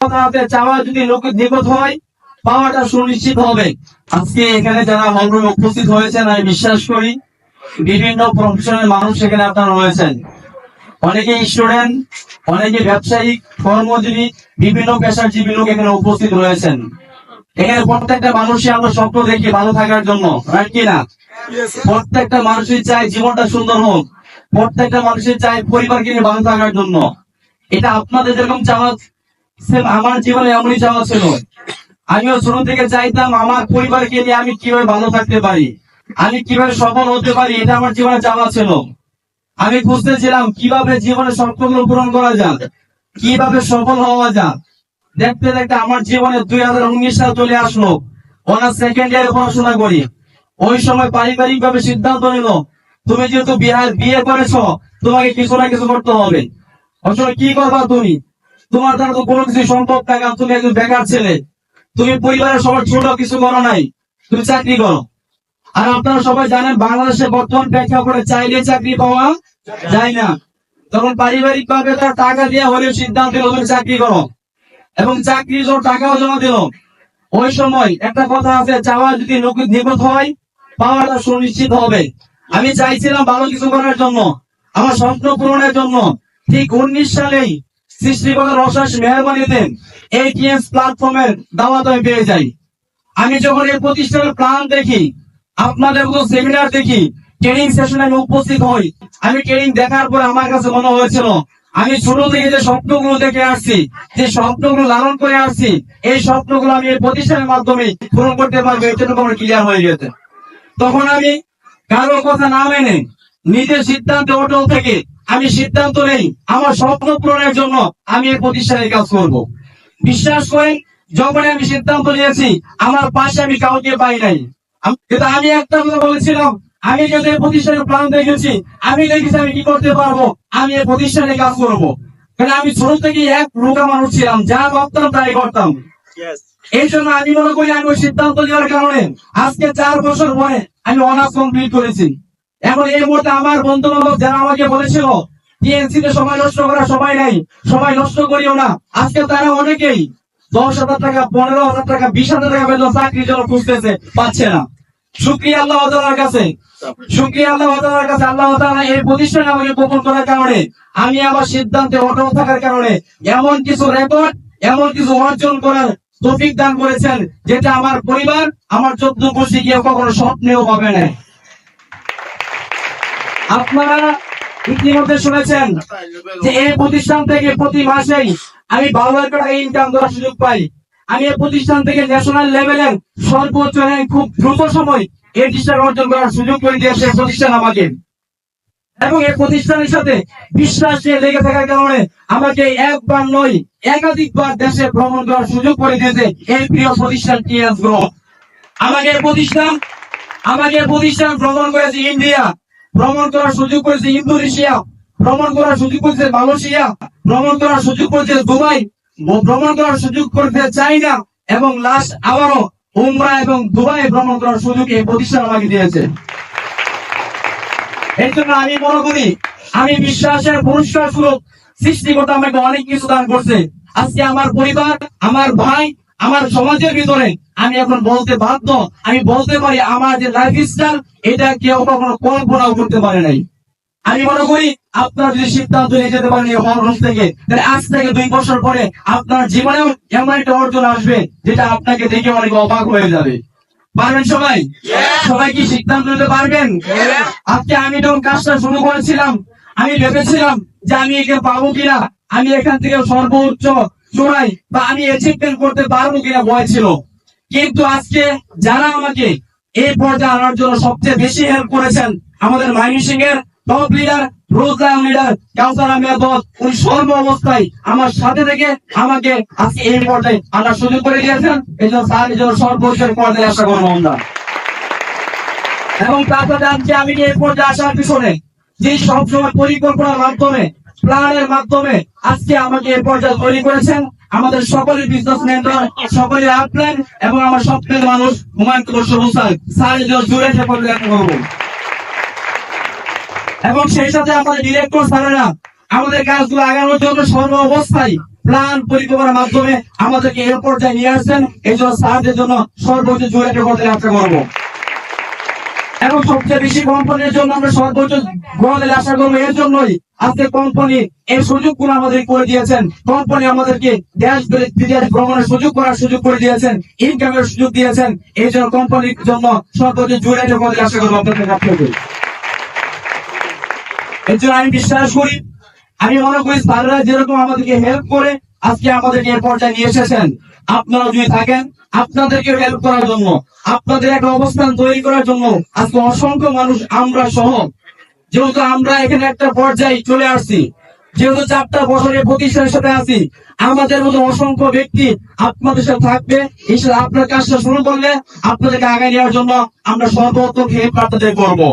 হাতে চাওয়া যদি লোকের নিকট হয়, পাওয়াটা সুনিশ্চিত হবে। আজকে এখানে যারা হলরুমে উপস্থিত হয়েছেন, আমি বিশ্বাস করি বিভিন্ন প্রফেশনের মানুষ এখানে আপনারা রয়েছেন। অনেকে স্টুডেন্ট, অনেকে ব্যবসায়িক, কর্মজীবী, বিভিন্ন পেশাজীবী লোক এখানে উপস্থিত রয়েছেন। এখানে প্রত্যেকটা মানুষই আমরা স্বপ্ন দেখি ভালো থাকার জন্য, রাইট কি না? প্রত্যেকটা মানুষই চায় জীবনটা সুন্দর হোক, প্রত্যেকটা মানুষই চায় পরিবারকে নিয়ে ভালো থাকার জন্য। এটা আপনাদের যেরকম চাওয়া, আমার জীবনে এমনই চাওয়া ছিল। আমিও ছোট থেকে চাইতাম আমার পরিবারকে নিয়ে আমি কিভাবে ভালো থাকতে পারি, আমি কিভাবে সফল হতে পারি, এটা আমার জীবনে চাওয়া ছিল। আমি খুঁজতেছিলাম কিভাবে জীবনে স্বপ্নগুলো পূরণ করা যায়, কিভাবে সফল হওয়া যায়। দেখতে দেখতে আমার জীবনে 2019 সাল চলে আসলো। অনার্স সেকেন্ড ইয়ারে পড়াশোনা করি। ওই সময় পারিবারিক ভাবে সিদ্ধান্ত নিল, তুমি যেহেতু বিয়ে করেছো, তোমাকে কিছু না কিছু করতে হবে। আসলে কি করবা তুমি? তোমার দ্বারা তো কোনো কিছু সম্ভব না, কারণ তুমি একজন বেকার ছেলে। তুমি পরিবারের সবার ছোট কিছু করো নাই, তুমি চাকরি করো। আর আপনারা সবাই জানেন বাংলাদেশে বর্তমান প্রেক্ষাপটে চাইলে চাকরি পাওয়া যায় না। তখন পারিবারিক ভাবে তার টাকা দিয়ে হলেও সিদ্ধান্ত নিল তুমি চাকরি করো, এবং চাকরির জন্য টাকাও জমা দিল। ওই সময় একটা কথা আছে, চাওয়া যদি লোকের নিকট হয়, পাওয়াটা সুনিশ্চিত হবে। আমি চাইছিলাম ভালো কিছু করার জন্য, আমার স্বপ্ন পূরণের জন্য। ঠিক 19 সালেই সৃষ্টিকর্তার অশেষ মেহেরবানিতে ATS প্ল্যাটফর্মের দাওয়াত আমি পেয়ে যাই। আমি যখন এই প্রতিষ্ঠানের প্ল্যান দেখি, আপনাদের মতো সেমিনার দেখি, ট্রেনিং সেশনে আমি উপস্থিত হই, আমি ট্রেনিং দেখার পরে আমার কাছে মনে হয়েছিল আমি ছোট থেকে যে স্বপ্নগুলো দেখে আসছি, যে স্বপ্নগুলো লালন করে আসছি, এই স্বপ্নগুলো আমি এই প্রতিষ্ঠানের মাধ্যমে পূরণ করতে পারবো, এটুকু আমার ক্লিয়ার হয়ে গেছে। তখন আমি কারো কথা না মেনে নিজের সিদ্ধান্তে অটল থেকে আমি সিদ্ধান্ত নেই আমার স্বপ্ন পূরণের জন্য আমি এই প্রতিষ্ঠানে কাজ করব। বিশ্বাস করেন, যখন আমি সিদ্ধান্ত নিয়েছি আমার পাশে আমি কাউকে পাই নাই। কিন্তু আমি একটা কথা বলেছিলাম, আমি যদি এই প্রতিষ্ঠানের প্ল্যান দেখেছি, আমি দেখেছি আমি কি করতে পারবো, আমি এই প্রতিষ্ঠানে কাজ করবো। কারণ আমি ছোট থেকে এক লোকা মানুষ ছিলাম, যা ভাবতাম তাই করতাম। এই জন্য আমি মনে করি আমি ওই সিদ্ধান্ত নেওয়ার কারণে আজকে 4 বছর পরে আমি অনার্স কমপ্লিট করেছি। এখন এই মুহূর্তে আমার বন্ধু বান্ধব যারা আমাকে বলেছিল টিএনসি তে সময় নষ্ট করা সময় নাই, সময় নষ্ট করিও না, আজকে তারা অনেকেই 10,000 টাকা, 15,000 টাকা, 20,000 টাকা বেতন চাকরির জন্য খুঁজতেছে, পাচ্ছে না। শুকরিয়া আল্লাহ তাআলার কাছে, শুকরিয়া আল্লাহ তাআলার কাছে। আল্লাহ তাআলা এই প্রতিষ্ঠানে আমাকে কবুল করার কারণে, আমি আমার সিদ্ধান্তে অটল থাকার কারণে এমন কিছু রেকর্ড, এমন কিছু অর্জন করার তৌফিক দান করেছেন, যেটা আমার পরিবার, আমার 14 গোষ্ঠী কেউ কখনো স্বপ্নেও পাবে না। আপনারা ইতিমধ্যে শুনেছেন যে এই প্রতিষ্ঠান থেকে প্রতি মাসেই আমি 12,000 টাকা ইনকাম করার সুযোগ পাই। আমি এই প্রতিষ্ঠান থেকে ন্যাশনাল লেভেলের সর্বোচ্চ র্যাঙ্ক খুব দ্রুত সময় এই প্রতিষ্ঠান অর্জন করার সুযোগ করে দিয়েছে প্রতিষ্ঠান আমাকে। এবং এই প্রতিষ্ঠানের সাথে বিশ্বাস নিয়ে লেগে থাকার কারণে আমাকে একবার নয় একাধিকবার দেশে ভ্রমণ করার সুযোগ করে দিয়েছে এই প্রিয় প্রতিষ্ঠান টিএস গ্রুপ। আমাকে প্রতিষ্ঠান ভ্রমণ করেছে ইন্ডিয়া, ভ্রমণ করার সুযোগ করেছে ইন্দোনেশিয়া, ভ্রমণ করার সুযোগ করেছে মালয়েশিয়া, ভ্রমণ করার সুযোগ করেছে দুবাই, ভ্রমণ করার সুযোগ করেছে চায়না, এবং লাস্ট আবারও উমরা এবং দুবাই ভ্রমণ করার সুযোগ এই প্রতিষ্ঠান আমাকে দিয়েছে। এই জন্য আমি মনে করি আমি বিশ্বাসের পুরস্কার স্বরূপ সৃষ্টিকর্তা আমাকে অনেক কিছু দান করছে। আজকে আমার পরিবার, আমার ভাই, আমার সমাজের ভিতরে আমি এখন বলতে বাধ্য, আমি বলতে পারি আমার যে লাইফ স্টাইল, এটা কেউ কখনো কল্পনাও করতে পারে নাই। আমি মনে করি আপনারা যদি সিদ্ধান্ত নিয়ে যেতে পারেন এই হল থেকে, তাহলে আজ থেকে 2 বছর পরে আপনার জীবনেও এমন একটা অর্জন আসবে যেটা আপনাকে দেখে অনেক অবাক হয়ে যাবে। পারবেন সবাই? সবাই কি সিদ্ধান্ত নিতে পারবেন? আজকে আমি যখন কাজটা শুরু করেছিলাম, আমি ভেবেছিলাম যে আমি একে পাবো কিনা, আমি এখান থেকে সর্বোচ্চ চূড়াই বা আমি অ্যাচিভমেন্ট করতে পারবো কিনা ভয় ছিল। কিন্তু আজকে যারা আমাকে এই পর্যায়ে আনার জন্য সবচেয়ে বেশি হেল্প করেছেন, আমাদের ময়মনসিংহ এর টপ লিডার, রোজলাম লিডার কাউসার আহমেদ, উনি সর্ব অবস্থায় আমার সাথে থেকে আমাকে আজকে এই পর্যায়ে আনার সুযোগ করে দিয়েছেন। এই জন্য স্যার এই জন্য সর্বোচ্চ পর্যায়ে আশা করবো আমরা। এবং তারপরে আজকে আমি এই পর্যায়ে আসার পিছনে যে সবসময় পরিকল্পনার মাধ্যমে, প্ল্যানের মাধ্যমে আজকে আমাকে এই পর্যায়ে তৈরি করেছেন আমাদের সকলের বিজনেসম্যান, সকলের আপলাইন এবং আমার স্বপ্নের মানুষ হুমায়ুন কবির সবুজ স্যার জুড়ে সে পর্যায়ে করবো। এবং সেই সাথে আমাদের ডিরেক্টর স্যারেরা আমাদের কাজগুলো আগানোর জন্য সর্ব অবস্থায় প্ল্যান পরিকল্পনার মাধ্যমে আমাদেরকে এ পর্যায়ে নিয়ে আসছেন। এই জন্য স্যারদের জন্য সর্বোচ্চ জোরে করতে আশা করবো। এবং সবচেয়ে বেশি কোম্পানির জন্য আমরা সর্বোচ্চ গড়ালে আশা করবো। এর জন্যই আজকে কোম্পানি এই সুযোগগুলো আমাদের করে দিয়েছেন। কোম্পানি আমাদেরকে দেশ বিদেশ ভ্রমণের সুযোগ করে দিয়েছেন, ইনকামের সুযোগ দিয়েছেন। এই জন্য কোম্পানির জন্য সর্বোচ্চ জোরে করতে আশা করবো আপনাদের কাছ থেকে। এর জন্য আমি বিশ্বাস করি, আমি মনে করি স্যাররা যেরকম আমাদেরকে হেল্প করে আজকে আমাদেরকে এ পর্যায়ে নিয়ে এসেছেন, আপনারা যদি থাকেন আপনাদেরকে হেল্প করার জন্য, আপনাদের একটা অবস্থান তৈরি করার জন্য আজকে অসংখ্য মানুষ আমরা সহ, যেহেতু আমরা এখানে একটা পর্যায়ে চলে আসছি, যেহেতু 4টা বছরের প্রতিষ্ঠানের সাথে আছি, আমাদের মতো অসংখ্য ব্যক্তি আপনাদের সাথে থাকবে। আপনার কাজটা শুরু করলে আপনাদেরকে আগায় নেওয়ার জন্য আমরা সর্বোত্তম হেল্প আপনাদের করবো।